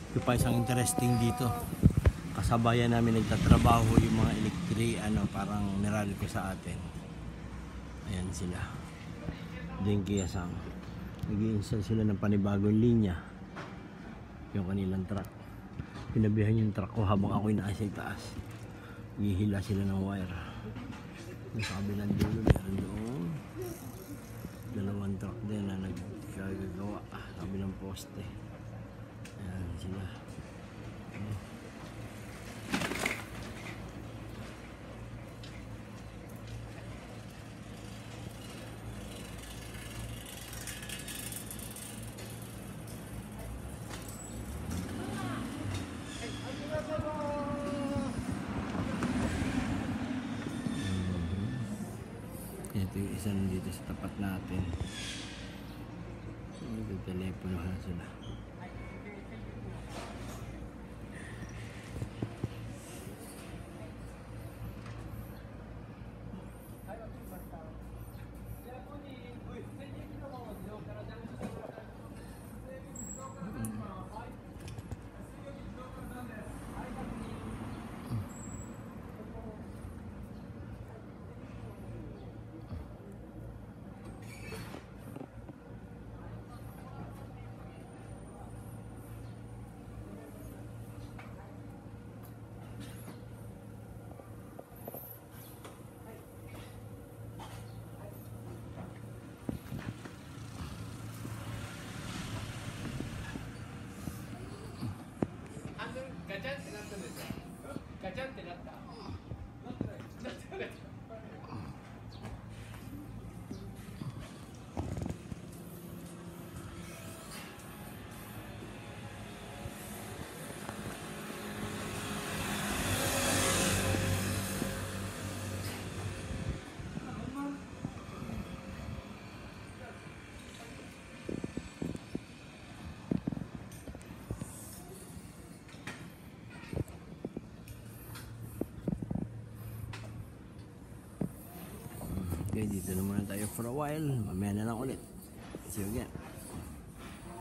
Ito pa isang interesting dito. Kasabayan namin nagtatrabaho yung mga parang nirali ko sa atin. Ayan sila. Denki Asang. Nag-i-install sila ng panibagong linya. Yung kanilang truck. Pinabihan yung truck ko habang ako'y nasa itaas. Gihila sila ng wire. Yung sa kabilang dulo, meron doon. Dalawang truck din na nagkagagawa sa kabilang poste. Ayan sila. Ito yung isa nandito sa tapat natin. Nagtelepono na sila. Okay, dito na muna tayo for a while. Mamaya na lang ulit. See you again.